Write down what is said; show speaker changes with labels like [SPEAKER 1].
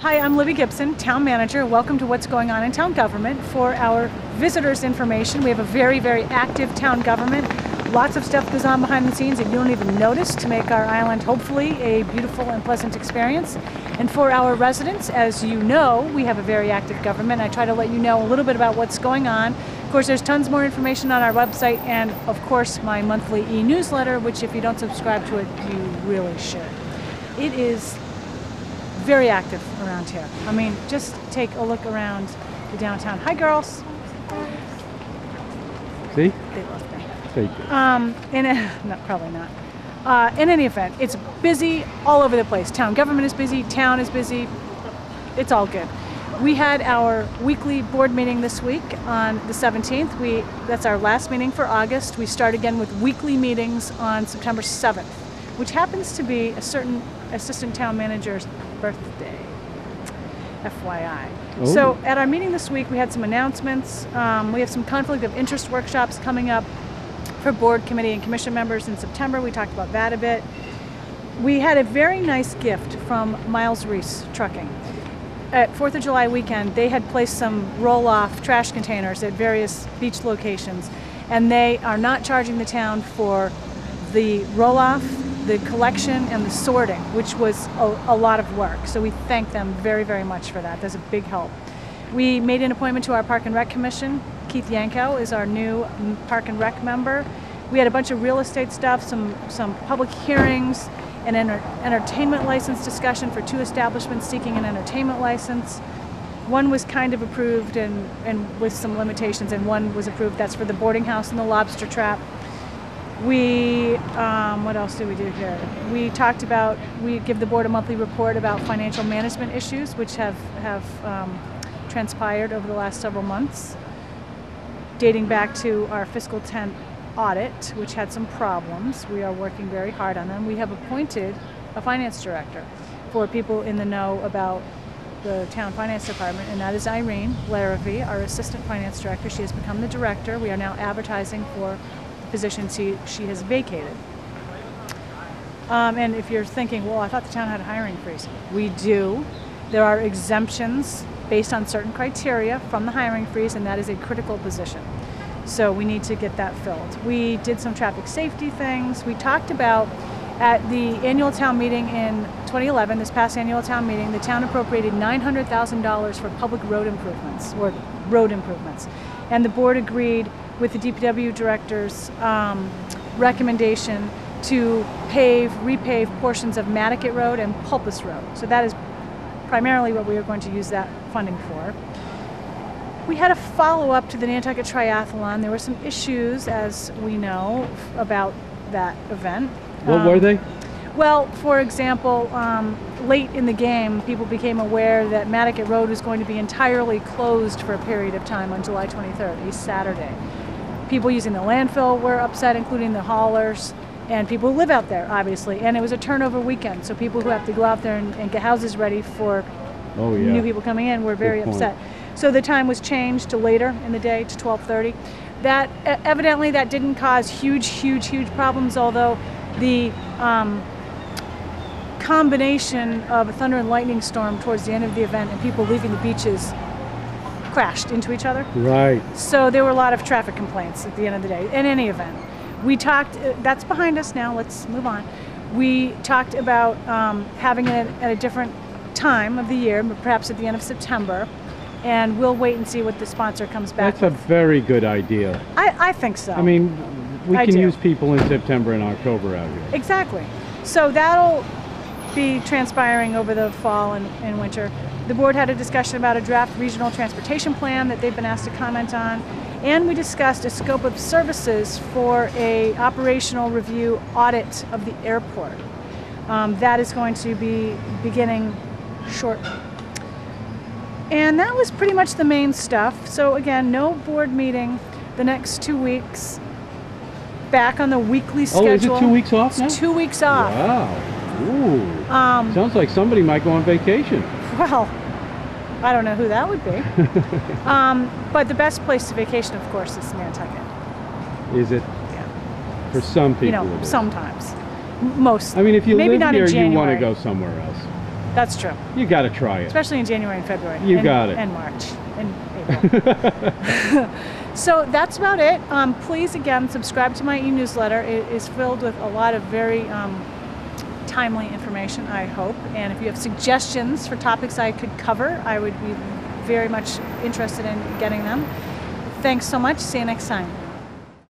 [SPEAKER 1] Hi, I'm Libby Gibson, Town Manager. Welcome to What's Going On in Town Government. For our visitors information, we have a very, very active town government. Lots of stuff goes on behind the scenes that you don't even notice to make our island hopefully a beautiful and pleasant experience. And for our residents, as you know, we have a very active government. I try to let you know a little bit about what's going on. Of course, there's tons more information on our website and, of course, my monthly e-newsletter, which if you don't subscribe to it, you really should. It is very active around here. I mean, just take a look around the downtown. Hi, girls.
[SPEAKER 2] See?
[SPEAKER 1] They love me.
[SPEAKER 2] Fake it.
[SPEAKER 1] No, probably not. In any event, it's busy all over the place. Town government is busy, town is busy. It's all good. We had our weekly board meeting this week on the 17th. That's our last meeting for August. We start again with weekly meetings on September 7th, which happens to be a certain assistant town manager's birthday, FYI.
[SPEAKER 2] Oh.
[SPEAKER 1] So at our meeting this week, we had some announcements. We have some conflict of interest workshops coming up for board, committee, and commission members in September. We talked about that a bit. We had a very nice gift from Miles Reese Trucking. At 4th of July weekend, they had placed some roll-off trash containers at various beach locations, and they are not charging the town for the roll-off, the collection, and the sorting, which was a lot of work. So we thank them very, very much for that. That's a big help. We made an appointment to our Park and Rec Commission. Keith Yanko is our new Park and Rec member. We had a bunch of real estate stuff, some public hearings, an entertainment license discussion for 2 establishments seeking an entertainment license. One was kind of approved and with some limitations, and one was approved. That's for the boarding house and the lobster trap. What else did we do here? We talked about, we give the board a monthly report about financial management issues, which have transpired over the last several months, dating back to our fiscal 10 audit, which had some problems. We are working very hard on them. We have appointed a finance director for people in the know about the town finance department, and that is Irene Larrabee, our assistant finance director. She has become the director. We are now advertising for position she has vacated. And if you're thinking, well, I thought the town had a hiring freeze. We do. There are exemptions based on certain criteria from the hiring freeze, and that is a critical position. So we need to get that filled. We did some traffic safety things. We talked about at the annual town meeting in 2011, this past annual town meeting, the town appropriated $900,000 for public road improvements, and the board agreed with the DPW director's recommendation to repave portions of Matticat Road and Pulpus Road. So that is primarily what we are going to use that funding for. We had a follow-up to the Nantucket Triathlon. There were some issues, as we know, about that event.
[SPEAKER 2] What were they?
[SPEAKER 1] Well, for example, late in the game, people became aware that Matticat Road was going to be entirely closed for a period of time on July 23rd, a Saturday. People using the landfill were upset, including the haulers, and people who live out there, obviously. And it was a turnover weekend, so people who have to go out there and get houses ready for new people coming in were very upset. So the time was changed to later in the day, to 12:30. That evidently that didn't cause huge problems, although the combination of a thunder and lightning storm towards the end of the event and people leaving the beaches crashed into each other.
[SPEAKER 2] Right.
[SPEAKER 1] So there were a lot of traffic complaints at the end of the day. In any event, we talked, that's behind us now, let's move on. We talked about having it at a different time of the year, perhaps at the end of September, and we'll wait and see what the sponsor comes back
[SPEAKER 2] with. That's a very good idea.
[SPEAKER 1] I think so.
[SPEAKER 2] I mean, we can use people in September and October out here.
[SPEAKER 1] Exactly. So that'll be transpiring over the fall and winter. The board had a discussion about a draft regional transportation plan that they've been asked to comment on, and we discussed a scope of services for a operational review audit of the airport. That is going to be beginning shortly. And that was pretty much the main stuff. So again, no board meeting the next 2 weeks. Back on the weekly schedule.
[SPEAKER 2] Oh, is it 2 weeks off now?
[SPEAKER 1] It's 2 weeks off.
[SPEAKER 2] Wow. Ooh. Sounds like somebody might go on vacation.
[SPEAKER 1] Well, I don't know who that would be. But the best place to vacation, of course, is Nantucket.
[SPEAKER 2] Is it?
[SPEAKER 1] Yeah.
[SPEAKER 2] For some people,
[SPEAKER 1] sometimes. Most.
[SPEAKER 2] I mean, if you
[SPEAKER 1] maybe
[SPEAKER 2] live
[SPEAKER 1] not
[SPEAKER 2] here,
[SPEAKER 1] in January.
[SPEAKER 2] you want to go somewhere else.
[SPEAKER 1] That's true.
[SPEAKER 2] You got to try it.
[SPEAKER 1] Especially in January and February.
[SPEAKER 2] You got it.
[SPEAKER 1] And March and April. So that's about it. Please, again, subscribe to my e-newsletter. It is filled with a lot of very timely information, I hope. And if you have suggestions for topics I could cover, I would be very much interested in getting them. Thanks so much. See you next time.